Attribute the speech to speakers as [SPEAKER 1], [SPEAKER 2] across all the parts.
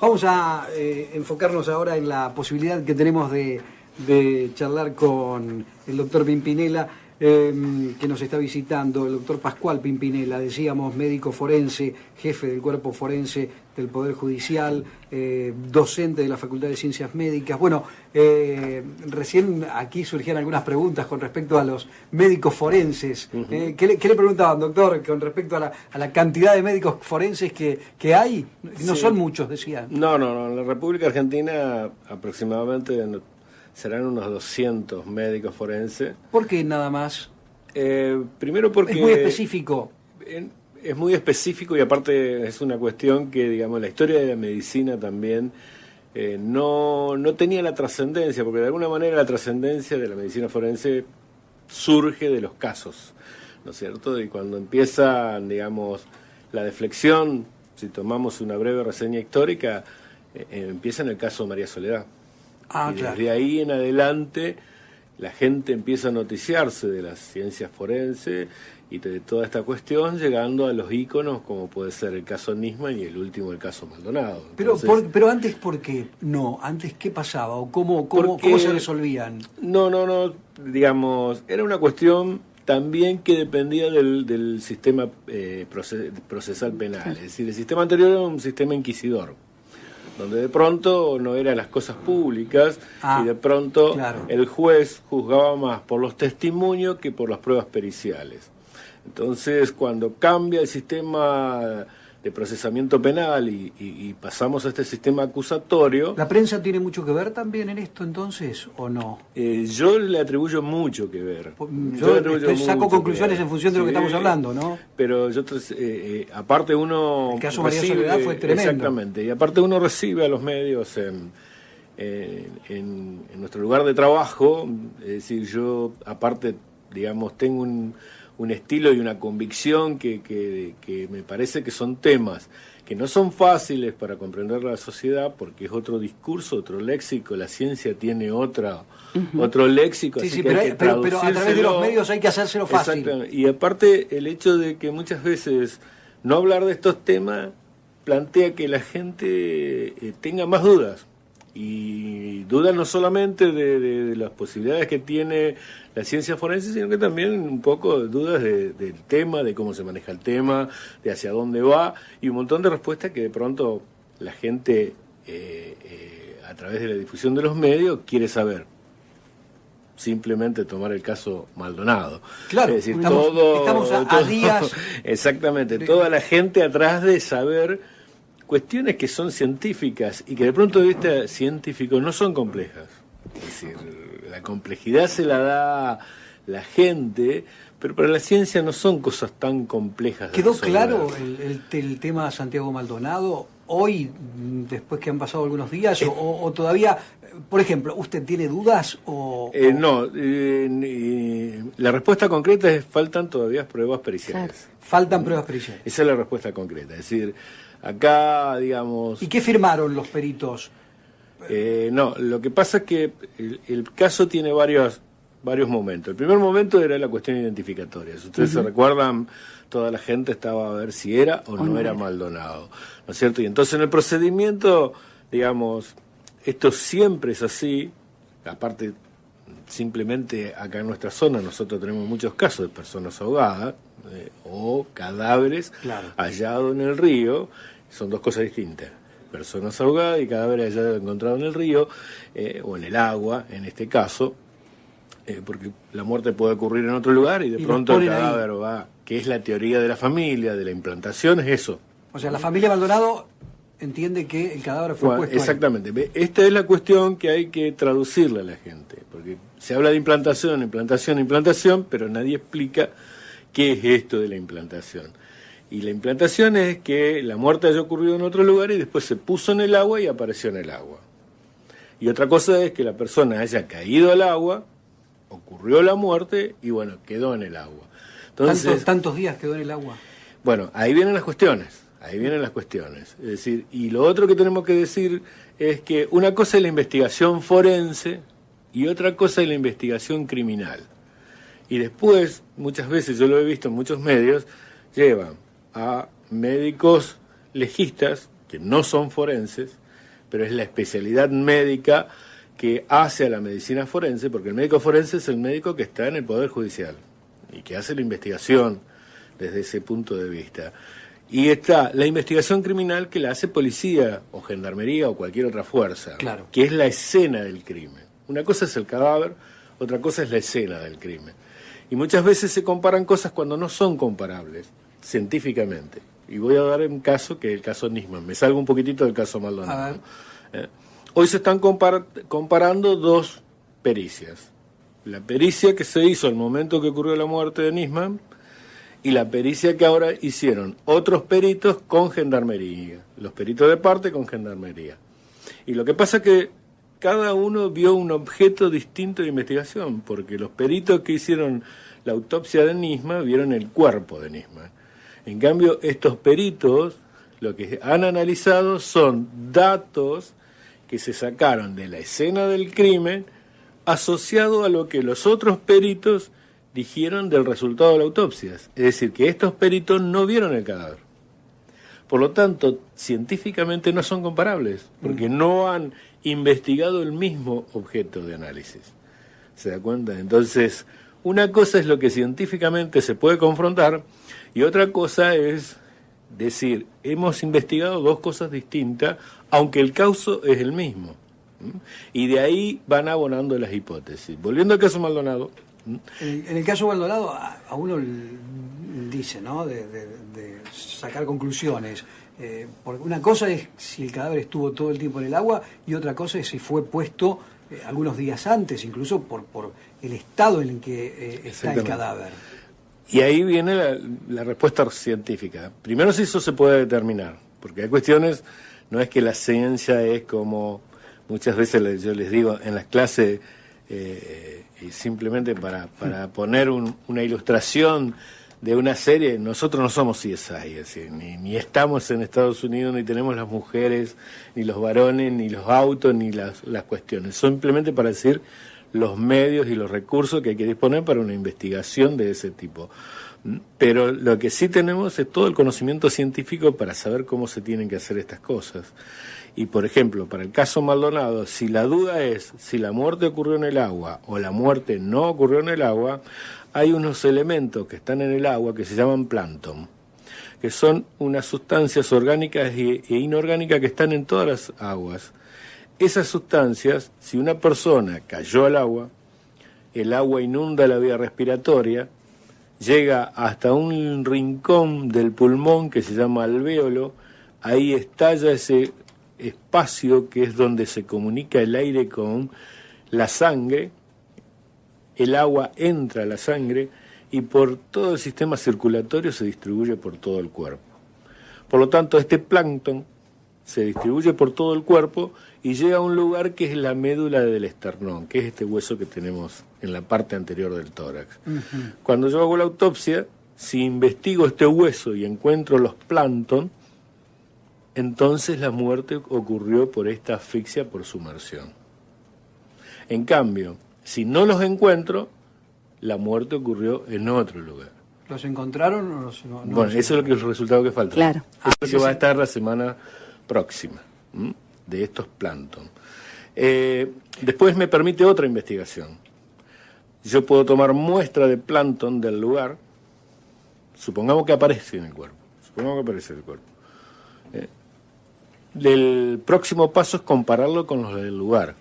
[SPEAKER 1] Vamos a enfocarnos ahora en la posibilidad que tenemos de charlar con el doctor Pimpinela, que nos está visitando, el doctor Pascual Pimpinela, decíamos, médico forense, jefe del cuerpo forense del Poder Judicial, docente de la Facultad de Ciencias Médicas. Bueno, recién aquí surgían algunas preguntas con respecto a los médicos forenses. ¿Qué le preguntaban, doctor, con respecto a la cantidad de médicos forenses que hay? No son muchos, decían.
[SPEAKER 2] No, en la República Argentina aproximadamente serán unos 200 médicos forenses.
[SPEAKER 1] ¿Por qué nada más?
[SPEAKER 2] Primero porque...
[SPEAKER 1] Es muy específico.
[SPEAKER 2] Es muy específico y aparte es una cuestión que, digamos, la historia de la medicina también no tenía la trascendencia, porque de alguna manera la trascendencia de la medicina forense surge de los casos, ¿no es cierto? Y cuando empieza, digamos, la deflexión, si tomamos una breve reseña histórica, empieza en el caso de María Soledad. Y
[SPEAKER 1] claro.
[SPEAKER 2] Desde ahí en adelante la gente empieza a noticiarse de las ciencias forenses y de toda esta cuestión, llegando a los íconos como puede ser el caso Nisman y el último el caso Maldonado. Entonces,
[SPEAKER 1] pero antes, ¿por qué? No, antes, ¿qué pasaba? ¿O cómo se resolvían?
[SPEAKER 2] No, digamos, era una cuestión también que dependía del sistema procesal penal. Es decir, el sistema anterior era un sistema inquisidor, donde de pronto no eran las cosas públicas y de pronto
[SPEAKER 1] claro,
[SPEAKER 2] el juez juzgaba más por los testimonios que por las pruebas periciales. Entonces, cuando cambia el sistema de procesamiento penal y pasamos a este sistema acusatorio...
[SPEAKER 1] ¿La prensa tiene mucho que ver también en esto entonces o no?
[SPEAKER 2] Yo le atribuyo mucho que ver.
[SPEAKER 1] Yo saco conclusiones en función de lo que estamos hablando, ¿no?
[SPEAKER 2] Pero yo, aparte uno...
[SPEAKER 1] El caso María Soledad fue tremendo.
[SPEAKER 2] Exactamente, y aparte uno recibe a los medios en nuestro lugar de trabajo, es decir, yo aparte, digamos, tengo un estilo y una convicción que me parece que son temas que no son fáciles para comprender la sociedad porque es otro discurso, otro léxico, la ciencia tiene otro léxico, así que hay que
[SPEAKER 1] pero a través de los medios hay que hacérselo fácil.
[SPEAKER 2] Exactamente. Y aparte el hecho de que muchas veces no hablar de estos temas plantea que la gente tenga más dudas. Y dudas no solamente de las posibilidades que tiene la ciencia forense, sino que también un poco dudas del tema, de cómo se maneja el tema, de hacia dónde va, y un montón de respuestas que de pronto la gente, a través de la difusión de los medios, quiere saber. Simplemente tomar el caso Maldonado.
[SPEAKER 1] Claro,
[SPEAKER 2] es decir,
[SPEAKER 1] estamos a días...
[SPEAKER 2] Exactamente, toda la gente atrás de saber cuestiones que son científicas y que de punto de vista científico no son complejas. Es decir, la complejidad se la da la gente, pero para la ciencia no son cosas tan complejas.
[SPEAKER 1] ¿Quedó claro el tema Santiago Maldonado hoy, después que han pasado algunos días, o todavía, por ejemplo, usted tiene dudas
[SPEAKER 2] No, la respuesta concreta es faltan todavía pruebas periciales.
[SPEAKER 1] Claro. Faltan pruebas periciales.
[SPEAKER 2] Esa es la respuesta concreta, es decir, acá, digamos...
[SPEAKER 1] ¿Y qué firmaron los peritos?
[SPEAKER 2] No, lo que pasa es que el caso tiene varios momentos. El primer momento era la cuestión identificatoria. Si ustedes se recuerdan, toda la gente estaba a ver si era o no era Maldonado, ¿no es cierto? Y entonces en el procedimiento, digamos, esto siempre es así. Aparte, simplemente acá en nuestra zona nosotros tenemos muchos casos de personas ahogadas o cadáveres hallados en el río. Son dos cosas distintas. Personas ahogadas y cadáveres hallados encontrados en el río o en el agua, en este caso, porque la muerte puede ocurrir en otro lugar y de pronto el cadáver va, que es la teoría de la familia, de la implantación, es eso.
[SPEAKER 1] O sea, la familia Maldonado entiende que el cadáver fue puesto
[SPEAKER 2] exactamente. Ahí. Esta es la cuestión que hay que traducirle a la gente, porque se habla de implantación, pero nadie explica qué es esto de la implantación. Y la implantación es que la muerte haya ocurrido en otro lugar y después se puso en el agua y apareció en el agua. Y otra cosa es que la persona haya caído al agua, ocurrió la muerte y bueno, quedó en el agua. Entonces,
[SPEAKER 1] ¿Tantos días quedó en el agua?
[SPEAKER 2] Bueno, ahí vienen las cuestiones. Es decir, y lo otro que tenemos que decir es que una cosa es la investigación forense y otra cosa es la investigación criminal. Y después, muchas veces, yo lo he visto en muchos medios, llevan a médicos legistas, que no son forenses, pero es la especialidad médica que hace a la medicina forense, porque el médico forense es el médico que está en el Poder Judicial y que hace la investigación desde ese punto de vista. Y está la investigación criminal que la hace policía o gendarmería o cualquier otra fuerza,
[SPEAKER 1] claro,
[SPEAKER 2] que es la escena del crimen. Una cosa es el cadáver, otra cosa es la escena del crimen. Y muchas veces se comparan cosas cuando no son comparables, científicamente. Y voy a dar un caso, que es el caso Nisman. Me salgo un poquitito del caso Maldonado. Hoy se están comparando dos pericias. La pericia que se hizo al momento que ocurrió la muerte de Nisman y la pericia que ahora hicieron otros peritos con gendarmería. Los peritos de parte con gendarmería. Y lo que pasa es que cada uno vio un objeto distinto de investigación, porque los peritos que hicieron la autopsia de Nisman vieron el cuerpo de Nisman. En cambio, estos peritos lo que han analizado son datos que se sacaron de la escena del crimen asociado a lo que los otros peritos dijeron del resultado de la autopsia. Es decir, que estos peritos no vieron el cadáver. Por lo tanto, científicamente no son comparables, porque no han investigado el mismo objeto de análisis. ¿Se da cuenta? Entonces, una cosa es lo que científicamente se puede confrontar y otra cosa es decir, hemos investigado dos cosas distintas, aunque el causo es el mismo. Y de ahí van abonando las hipótesis. Volviendo al caso Maldonado.
[SPEAKER 1] En el caso Maldonado, a uno dice, ¿no?, de sacar conclusiones. Porque una cosa es si el cadáver estuvo todo el tiempo en el agua y otra cosa es si fue puesto algunos días antes, incluso por el estado en el que está el cadáver.
[SPEAKER 2] Y ahí viene la respuesta científica. Primero, si eso se puede determinar, porque hay cuestiones, no es que la ciencia es como muchas veces yo les digo en las clases, y simplemente para poner una ilustración de una serie, nosotros no somos CSI, así, ni estamos en Estados Unidos, ni tenemos las mujeres, ni los varones, ni los autos, ni las cuestiones. Simplemente para decir los medios y los recursos que hay que disponer para una investigación de ese tipo. Pero lo que sí tenemos es todo el conocimiento científico para saber cómo se tienen que hacer estas cosas. Y, por ejemplo, para el caso Maldonado, si la duda es si la muerte ocurrió en el agua o la muerte no ocurrió en el agua, hay unos elementos que están en el agua que se llaman plancton, que son unas sustancias orgánicas e inorgánicas que están en todas las aguas. Esas sustancias, si una persona cayó al agua, el agua inunda la vía respiratoria, llega hasta un rincón del pulmón que se llama alvéolo, ahí estalla ese espacio que es donde se comunica el aire con la sangre, el agua entra a la sangre y por todo el sistema circulatorio se distribuye por todo el cuerpo. Por lo tanto, este plancton se distribuye por todo el cuerpo y llega a un lugar que es la médula del esternón, que es este hueso que tenemos en la parte anterior del tórax. Uh-huh. Cuando yo hago la autopsia, si investigo este hueso y encuentro los plancton, entonces la muerte ocurrió por esta asfixia por sumersión. En cambio, si no los encuentro, la muerte ocurrió en otro lugar.
[SPEAKER 1] ¿Los encontraron o no?
[SPEAKER 2] Bueno, eso es el resultado que falta.
[SPEAKER 3] Claro.
[SPEAKER 2] Eso es lo que va a estar la semana próxima, de estos plancton. Después me permite otra investigación. Yo puedo tomar muestra de plancton del lugar, supongamos que aparece en el cuerpo. El próximo paso es compararlo con los del lugar,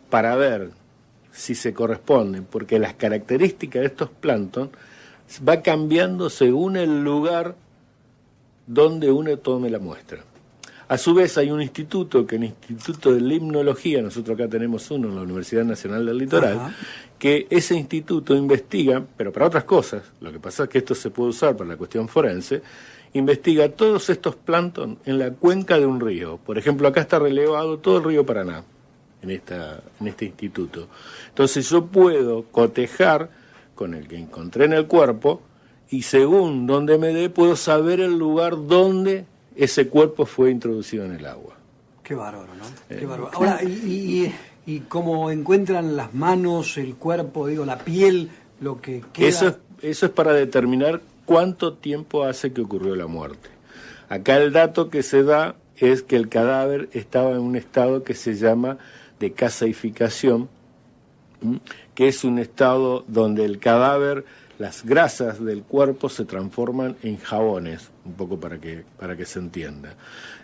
[SPEAKER 2] para ver si se corresponden, porque las características de estos plancton va cambiando según el lugar donde uno tome la muestra. A su vez hay un instituto, que es el Instituto de Limnología, nosotros acá tenemos uno en la Universidad Nacional del Litoral, uh-huh, que ese instituto investiga, pero para otras cosas, lo que pasa es que esto se puede usar para la cuestión forense, investiga todos estos plancton en la cuenca de un río. Por ejemplo, acá está relevado todo el río Paraná, en este instituto. Entonces yo puedo cotejar con el que encontré en el cuerpo y según donde me dé puedo saber el lugar donde ese cuerpo fue introducido en el agua.
[SPEAKER 1] Qué bárbaro, ¿no? Qué bárbaro. Ahora, y cómo encuentran las manos, el cuerpo, la piel, lo que queda...
[SPEAKER 2] Eso es para determinar cuánto tiempo hace que ocurrió la muerte. Acá el dato que se da es que el cadáver estaba en un estado que se llama de caseificación, que es un estado donde el cadáver, las grasas del cuerpo se transforman en jabones, un poco para que se entienda.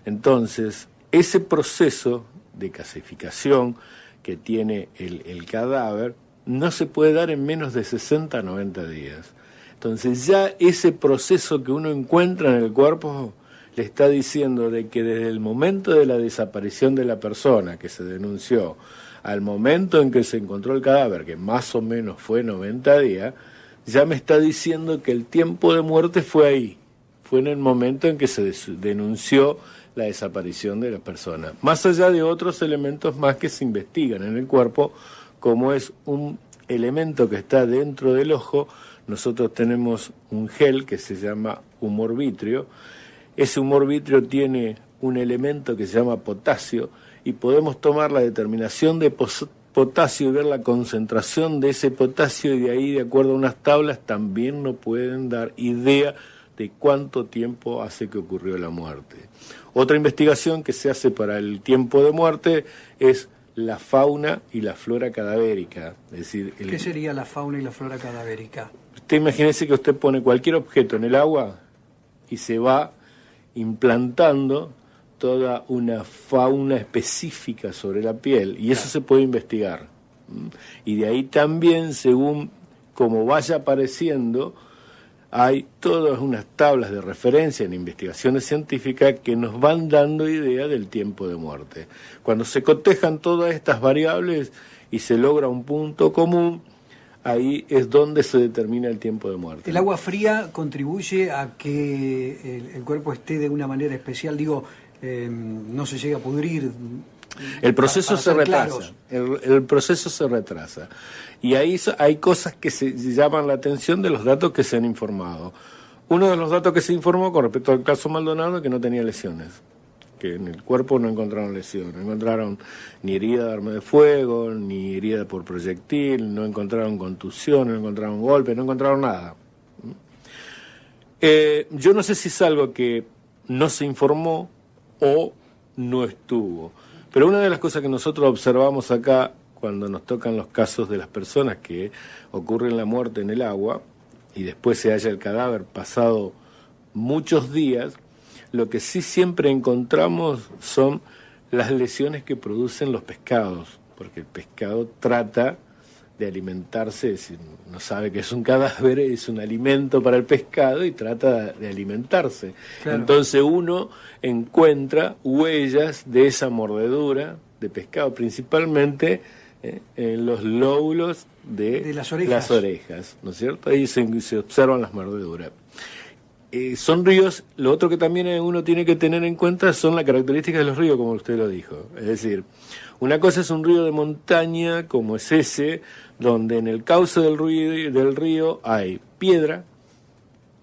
[SPEAKER 2] Entonces, ese proceso de caseificación que tiene el cadáver no se puede dar en menos de 60 a 90 días. Entonces ya ese proceso que uno encuentra en el cuerpo le está diciendo de que desde el momento de la desaparición de la persona que se denunció al momento en que se encontró el cadáver, que más o menos fue 90 días, ya me está diciendo que el tiempo de muerte fue ahí, fue en el momento en que se denunció la desaparición de la persona. Más allá de otros elementos más que se investigan en el cuerpo, como es un elemento que está dentro del ojo, nosotros tenemos un gel que se llama humor vítreo. Ese humor vítreo tiene un elemento que se llama potasio y podemos tomar la determinación de potasio y ver la concentración de ese potasio, y de ahí, de acuerdo a unas tablas, también nos pueden dar idea de cuánto tiempo hace que ocurrió la muerte. Otra investigación que se hace para el tiempo de muerte es la fauna y la flora cadavérica. Es decir,
[SPEAKER 1] ¿qué sería la fauna y la flora cadavérica?
[SPEAKER 2] Usted imagínese que usted pone cualquier objeto en el agua y se va implantando toda una fauna específica sobre la piel, y eso se puede investigar. Y de ahí también, según como vaya apareciendo, hay todas unas tablas de referencia en investigaciones científicas que nos van dando idea del tiempo de muerte. Cuando se cotejan todas estas variables y se logra un punto común, ahí es donde se determina el tiempo de muerte.
[SPEAKER 1] ¿El agua fría contribuye a que el cuerpo esté de una manera especial? Digo, no se llega a pudrir.
[SPEAKER 2] El proceso se retrasa. El proceso se retrasa. Y ahí hay cosas que se llaman la atención de los datos que se han informado. Uno de los datos que se informó con respecto al caso Maldonado es que no tenía lesiones, que en el cuerpo no encontraron lesiones, no encontraron ni herida de arma de fuego, ni herida por proyectil, no encontraron contusión, no encontraron golpe, no encontraron nada. Yo no sé si es algo que no se informó o no estuvo, pero una de las cosas que nosotros observamos acá cuando nos tocan los casos de las personas que ocurren la muerte en el agua y después se halla el cadáver pasado muchos días, lo que sí siempre encontramos son las lesiones que producen los pescados, porque el pescado trata de alimentarse, es decir, no sabe que es un cadáver, es un alimento para el pescado y trata de alimentarse. Claro. Entonces uno encuentra huellas de esa mordedura de pescado, principalmente en los lóbulos de las orejas, ¿no es cierto? Ahí se observan las mordeduras. Son ríos, lo otro que también uno tiene que tener en cuenta son las características de los ríos, como usted lo dijo. Es decir, una cosa es un río de montaña, como es ese, donde en el cauce del río hay piedra,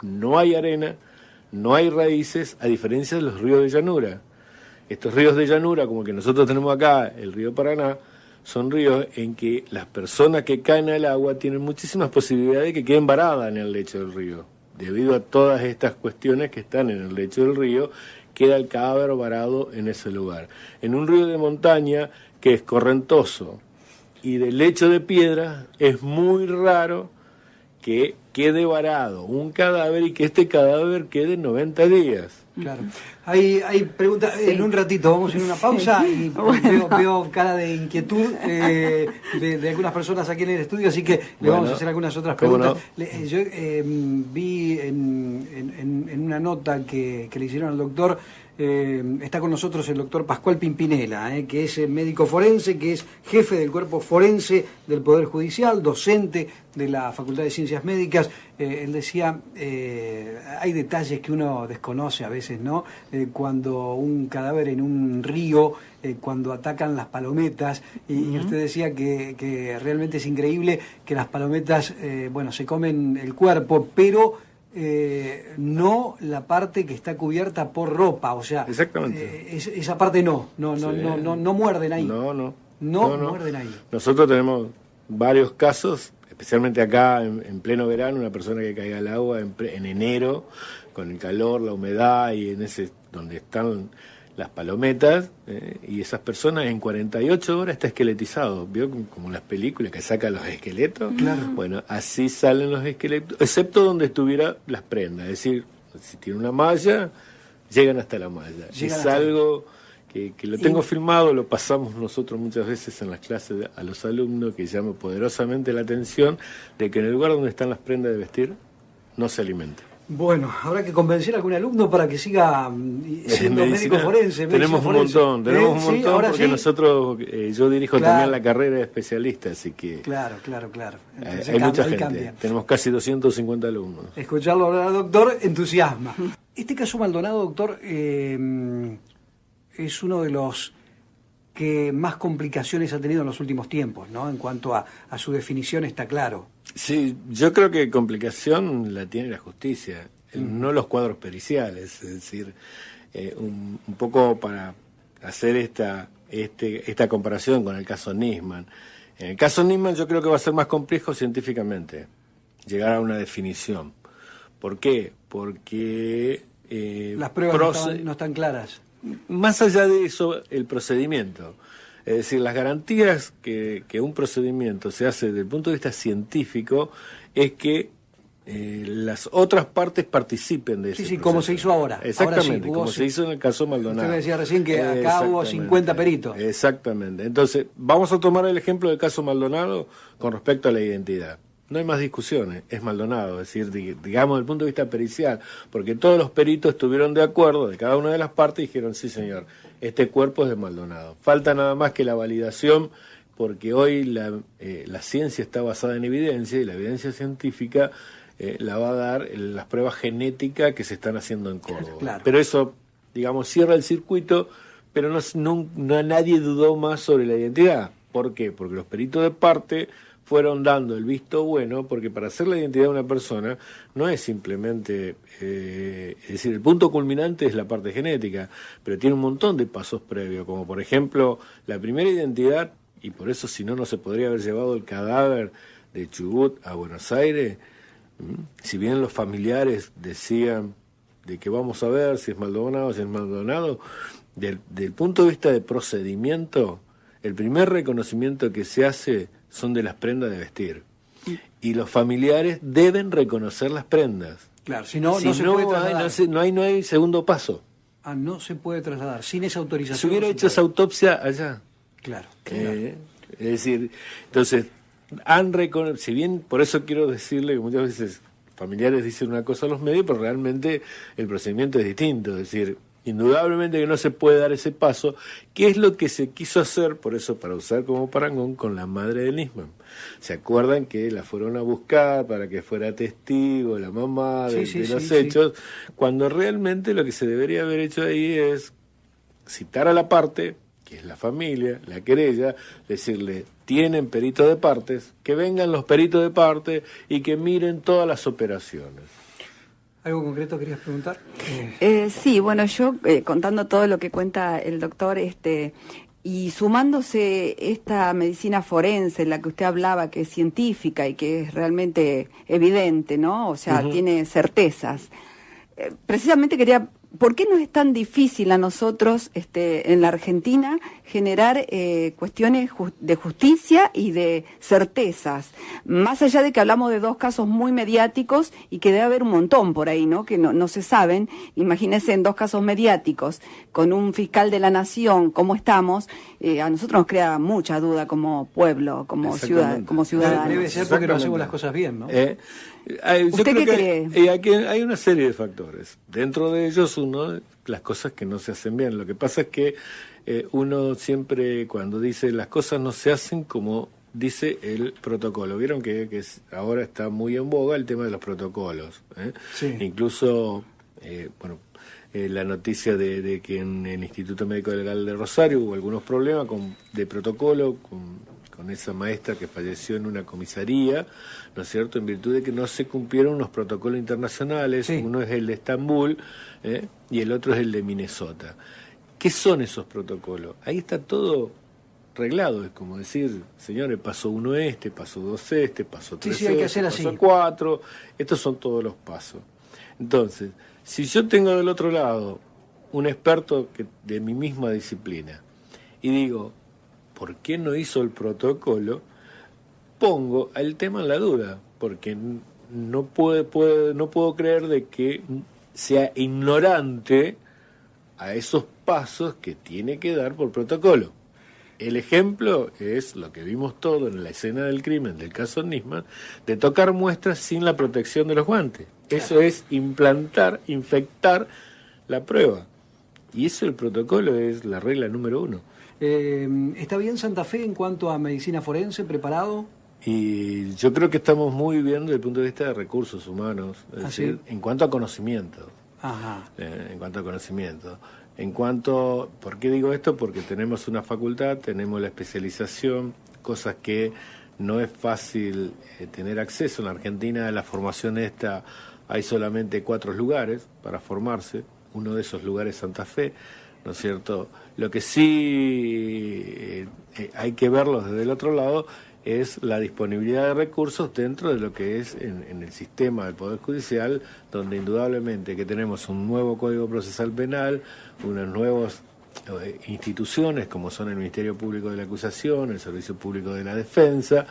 [SPEAKER 2] no hay arena, no hay raíces, a diferencia de los ríos de llanura. Estos ríos de llanura, como el que nosotros tenemos acá, el río Paraná, son ríos en que las personas que caen al agua tienen muchísimas posibilidades de que queden varadas en el lecho del río. Debido a todas estas cuestiones que están en el lecho del río, queda el cadáver varado en ese lugar. En un río de montaña que es correntoso y de lecho de piedra, es muy raro que quede varado un cadáver y que este cadáver quede 90 días.
[SPEAKER 1] Claro. Hay preguntas, sí. En un ratito vamos a ir a una pausa y veo cara de inquietud de algunas personas aquí en el estudio, así que le vamos a hacer algunas otras preguntas. No? Yo vi en una nota que le hicieron al doctor, está con nosotros el doctor Pascual Pimpinela, que es médico forense, que es jefe del cuerpo forense del Poder Judicial, docente de la Facultad de Ciencias Médicas. Él decía, hay detalles que uno desconoce a veces, ¿no? Cuando un cadáver en un río, cuando atacan las palometas, y usted decía que realmente es increíble que las palometas, se comen el cuerpo, pero no la parte que está cubierta por ropa, o sea,
[SPEAKER 2] exactamente.
[SPEAKER 1] Esa parte no muerden ahí. No muerden ahí.
[SPEAKER 2] Nosotros tenemos varios casos, especialmente acá en pleno verano, una persona que caiga al agua en enero, con el calor, la humedad y en ese donde están las palometas, y esas personas en 48 horas está esqueletizado. ¿Vio? Como las películas que sacan los esqueletos.
[SPEAKER 1] Claro.
[SPEAKER 2] Bueno, así salen los esqueletos, excepto donde estuviera las prendas. Es decir, si tiene una malla, llegan hasta la malla. Es algo que lo tengo filmado, lo pasamos nosotros muchas veces en las clases a los alumnos, que llama poderosamente la atención de que en el lugar donde están las prendas de vestir no se alimenta.
[SPEAKER 1] Bueno, habrá que convencer a algún alumno para que siga siendo médico forense.
[SPEAKER 2] Tenemos un montón, porque
[SPEAKER 1] sí.
[SPEAKER 2] nosotros, yo dirijo también la carrera de especialista, así que...
[SPEAKER 1] Claro. Entonces,
[SPEAKER 2] hay mucha gente,
[SPEAKER 1] cambia.
[SPEAKER 2] Tenemos casi 250 alumnos.
[SPEAKER 1] Escucharlo hablar, doctor, entusiasma. Este caso Maldonado, doctor, es uno de los que más complicaciones ha tenido en los últimos tiempos, ¿no? En cuanto a su definición, está claro.
[SPEAKER 2] Sí, yo creo que complicación la tiene la justicia, no los cuadros periciales, es decir, un poco para hacer esta comparación con el caso Nisman. En el caso Nisman yo creo que va a ser más complejo científicamente llegar a una definición. ¿Por qué? Porque
[SPEAKER 1] las pruebas no están claras.
[SPEAKER 2] Más allá de eso, el procedimiento. Es decir, las garantías que un procedimiento se hace desde el punto de vista científico es que las otras partes participen de ese proceso.
[SPEAKER 1] Como se hizo ahora.
[SPEAKER 2] Exactamente,
[SPEAKER 1] ahora sí,
[SPEAKER 2] como se hizo en el caso Maldonado.
[SPEAKER 1] Usted me decía recién que acá hubo 50 peritos.
[SPEAKER 2] Exactamente. Entonces, vamos a tomar el ejemplo del caso Maldonado con respecto a la identidad. No hay más discusiones, es Maldonado, es decir, digamos desde el punto de vista pericial, porque todos los peritos estuvieron de acuerdo de cada una de las partes y dijeron, sí señor, este cuerpo es de Maldonado. Falta nada más que la validación, porque hoy la ciencia está basada en evidencia y la evidencia científica la va a dar las pruebas genéticas que se están haciendo en Córdoba.
[SPEAKER 1] Claro.
[SPEAKER 2] Pero eso, digamos, cierra el circuito, pero no nadie dudó más sobre la identidad. ¿Por qué? Porque los peritos de parte fueron dando el visto bueno, porque para hacer la identidad de una persona no es simplemente, es decir, el punto culminante es la parte genética, pero tiene un montón de pasos previos, como por ejemplo la primera identidad, y por eso si no, no se podría haber llevado el cadáver de Chubut a Buenos Aires, si bien los familiares decían de que vamos a ver si es Maldonado, del punto de vista de procedimiento, el primer reconocimiento que se hace son de las prendas de vestir. Y los familiares deben reconocer las prendas.
[SPEAKER 1] Claro, si no se puede trasladar.
[SPEAKER 2] No hay segundo paso.
[SPEAKER 1] No se puede trasladar, sin esa autorización.
[SPEAKER 2] Se hubiera hecho esa autopsia allá.
[SPEAKER 1] Claro.
[SPEAKER 2] Es decir, entonces, si bien, por eso quiero decirle que muchas veces familiares dicen una cosa a los medios, pero realmente el procedimiento es distinto. Es decir, indudablemente que no se puede dar ese paso, que es lo que se quiso hacer, por eso para usar como parangón, con la madre de Nisman. ¿Se acuerdan que la fueron a buscar para que fuera testigo, la mamá de los hechos? Cuando realmente lo que se debería haber hecho ahí es citar a la parte, que es la familia, la querella, decirle, tienen perito de partes, que vengan los peritos de parte y que miren todas las operaciones.
[SPEAKER 1] ¿Algo concreto querías preguntar?
[SPEAKER 3] Sí, bueno, yo contando todo lo que cuenta el doctor, y sumándose esta medicina forense, en la que usted hablaba, que es científica y que es realmente evidente, ¿no? O sea, tiene certezas. Precisamente quería... ¿Por qué nos es tan difícil a nosotros en la Argentina generar cuestiones de justicia y de certezas? Más allá de que hablamos de dos casos muy mediáticos y que debe haber un montón por ahí, ¿no? Que no se saben. Imagínense en dos casos mediáticos, con un fiscal de la nación, ¿cómo estamos? A nosotros nos crea mucha duda como pueblo, como ciudadanos.
[SPEAKER 1] Debe ser porque no hacemos las cosas bien, ¿no?
[SPEAKER 3] ¿Usted qué cree?
[SPEAKER 2] Aquí hay una serie de factores. Dentro de ellos, las cosas que no se hacen bien. Lo que pasa es que uno siempre, cuando dice las cosas no se hacen como dice el protocolo. Vieron que ahora está muy en boga el tema de los protocolos.
[SPEAKER 1] Sí.
[SPEAKER 2] Incluso, la noticia de que en el Instituto Médico Legal de Rosario hubo algunos problemas de protocolo con esa maestra que falleció en una comisaría, ¿no es cierto?, en virtud de que no se cumplieron unos protocolos internacionales. Sí. Uno es el de Estambul y el otro es el de Minnesota. ¿Qué son esos protocolos? Ahí está todo reglado, es como decir, señores, paso 1 paso 2 paso 3
[SPEAKER 1] hay que hacer
[SPEAKER 2] paso
[SPEAKER 1] así.
[SPEAKER 2] 4, estos son todos los pasos. Entonces, si yo tengo del otro lado un experto de mi misma disciplina y digo, ¿por qué no hizo el protocolo? Pongo el tema en la duda, porque no puedo creer de que sea ignorante a esos pasos que tiene que dar por protocolo. El ejemplo es lo que vimos todo en la escena del crimen del caso Nisman, de tocar muestras sin la protección de los guantes. Claro. Eso es implantar, infectar la prueba. Y eso el protocolo es la regla número 1.
[SPEAKER 1] ¿Está bien Santa Fe en cuanto a medicina forense, preparado?
[SPEAKER 2] Y yo creo que estamos muy bien desde el punto de vista de recursos humanos, es decir, en cuanto a conocimiento. Ajá. En cuanto a conocimiento. ¿Por qué digo esto? Porque tenemos una facultad, tenemos la especialización, cosas que no es fácil tener acceso. En la Argentina la formación hay solamente 4 lugares para formarse, uno de esos lugares es Santa Fe, ¿no es cierto? Lo que sí hay que verlo desde el otro lado es la disponibilidad de recursos dentro de lo que es en el sistema del Poder Judicial, donde indudablemente que tenemos un nuevo Código Procesal Penal, unas nuevas instituciones como son el Ministerio Público de la Acusación, el Servicio Público de la Defensa,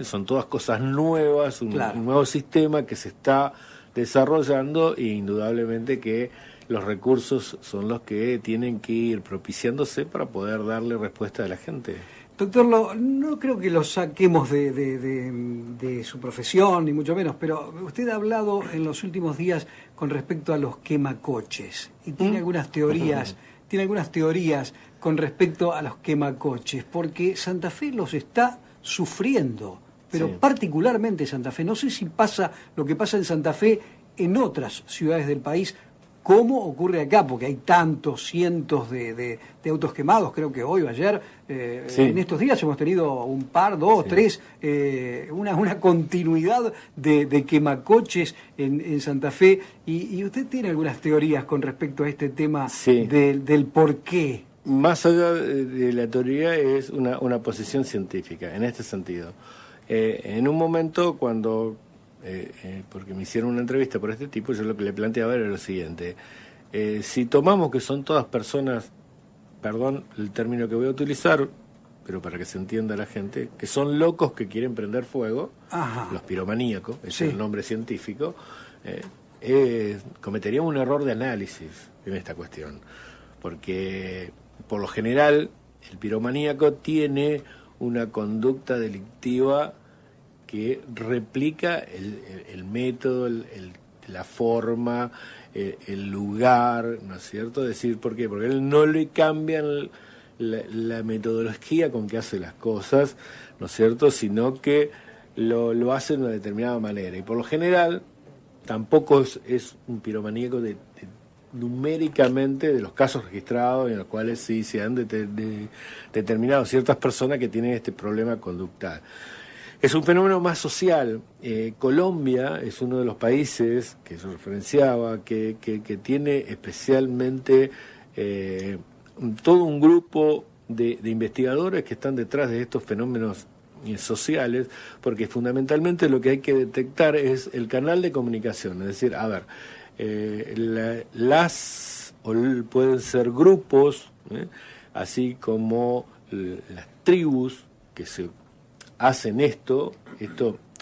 [SPEAKER 2] son todas cosas nuevas, un nuevo sistema que se está desarrollando e indudablemente que los recursos son los que tienen que ir propiciándose para poder darle respuesta a la gente.
[SPEAKER 1] Doctor, no creo que lo saquemos de su profesión, ni mucho menos, pero usted ha hablado en los últimos días con respecto a los quemacoches y tiene algunas teorías con respecto a los quemacoches, porque Santa Fe los está sufriendo, pero particularmente Santa Fe. No sé si pasa lo que pasa en Santa Fe en otras ciudades del país, ¿cómo ocurre acá? Porque hay tantos cientos de autos quemados, creo que hoy o ayer, en estos días hemos tenido un par, 2, 3, una continuidad de quemacoches en Santa Fe, y usted tiene algunas teorías con respecto a este tema del por qué.
[SPEAKER 2] Más allá de la teoría es una posición científica, en este sentido. En un momento cuando... porque me hicieron una entrevista por este tipo, yo lo que le planteaba era lo siguiente: si tomamos que son todas personas, perdón el término que voy a utilizar, pero para que se entienda la gente, que son locos que quieren prender fuego, los piromaníacos, ese es el nombre científico, cometeríamos un error de análisis en esta cuestión, porque por lo general el piromaníaco tiene una conducta delictiva que replica el método, la forma, el lugar, ¿no es cierto? Es decir, ¿por qué? Porque él no le cambian la metodología con que hace las cosas, ¿no es cierto? Sino que lo hace de una determinada manera. Y por lo general, tampoco es un piromaníaco numéricamente de los casos registrados en los cuales sí se han determinado ciertas personas que tienen este problema conductual. Es un fenómeno más social. Colombia es uno de los países que yo referenciaba, que tiene especialmente todo un grupo de investigadores que están detrás de estos fenómenos sociales, porque fundamentalmente lo que hay que detectar es el canal de comunicación. Es decir, a ver, pueden ser grupos, así como las tribus que se hacen esto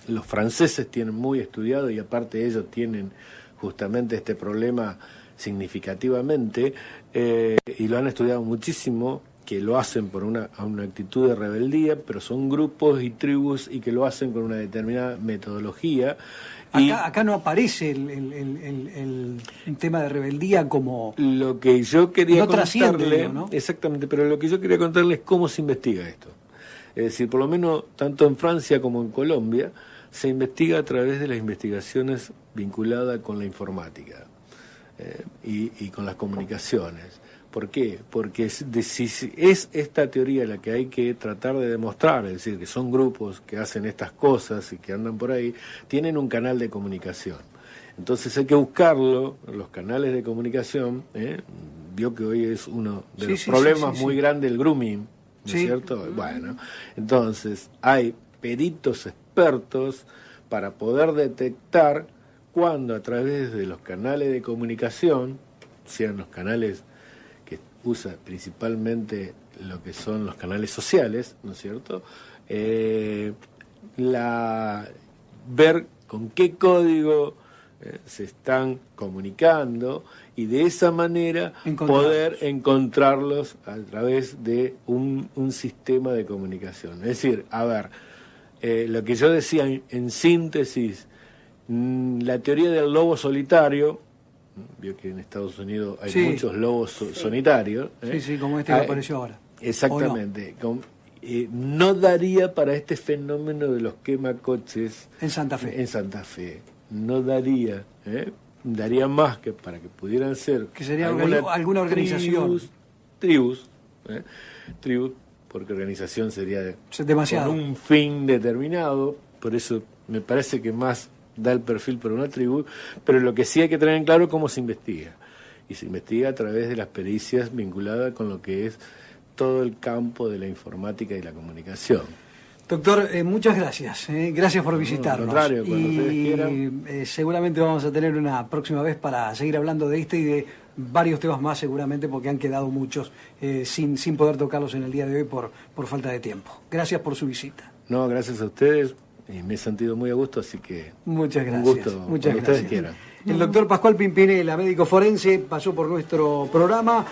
[SPEAKER 2] los franceses tienen muy estudiado, y aparte ellos tienen justamente este problema significativamente, y lo han estudiado muchísimo, que lo hacen por una actitud de rebeldía, pero son grupos y tribus y que lo hacen con una determinada metodología.
[SPEAKER 1] Acá no aparece el tema de rebeldía como...
[SPEAKER 2] Lo que yo quería contarle,
[SPEAKER 1] ¿no?
[SPEAKER 2] Exactamente, pero lo que yo quería contarle es cómo se investiga esto. Es decir, por lo menos tanto en Francia como en Colombia se investiga a través de las investigaciones vinculadas con la informática y con las comunicaciones. ¿Por qué? Porque si es esta teoría la que hay que tratar de demostrar, es decir, que son grupos que hacen estas cosas y que andan por ahí, tienen un canal de comunicación. Entonces hay que buscarlo, los canales de comunicación, vio que hoy es uno de los problemas muy grandes el grooming, ¿no es cierto? Bueno, entonces hay peritos expertos para poder detectar cuando a través de los canales de comunicación, sean los canales usa principalmente lo que son los canales sociales, ¿no es cierto? Ver con qué código se están comunicando y de esa manera poder encontrarlos a través de un sistema de comunicación. Es decir, a ver, lo que yo decía en síntesis, la teoría del lobo solitario, vio que en Estados Unidos hay muchos lobos solitarios.
[SPEAKER 1] Sí, como este que apareció ahora.
[SPEAKER 2] Exactamente. No daría para este fenómeno de los quemacoches
[SPEAKER 1] en Santa Fe.
[SPEAKER 2] No daría, daría más que para que pudieran ser
[SPEAKER 1] que sería alguna organización,
[SPEAKER 2] tribus, porque organización sería
[SPEAKER 1] demasiado
[SPEAKER 2] con un fin determinado, por eso me parece que más da el perfil para una tribu, pero lo que sí hay que tener en claro es cómo se investiga, y se investiga a través de las pericias vinculadas con lo que es todo el campo de la informática y la comunicación.
[SPEAKER 1] Doctor, muchas gracias. Gracias por visitarnos.
[SPEAKER 2] Al contrario, cuando ustedes quieran.
[SPEAKER 1] Seguramente vamos a tener una próxima vez para seguir hablando de este y de varios temas más, seguramente, porque han quedado muchos sin poder tocarlos en el día de hoy por falta de tiempo. Gracias por su visita.
[SPEAKER 2] No, gracias a ustedes. Me he sentido muy a gusto, así que
[SPEAKER 1] muchas gracias.
[SPEAKER 2] Un gusto,
[SPEAKER 1] muchas gracias.
[SPEAKER 2] Ustedes quieran.
[SPEAKER 1] El doctor Pascual Pimpinela, médico forense, pasó por nuestro programa.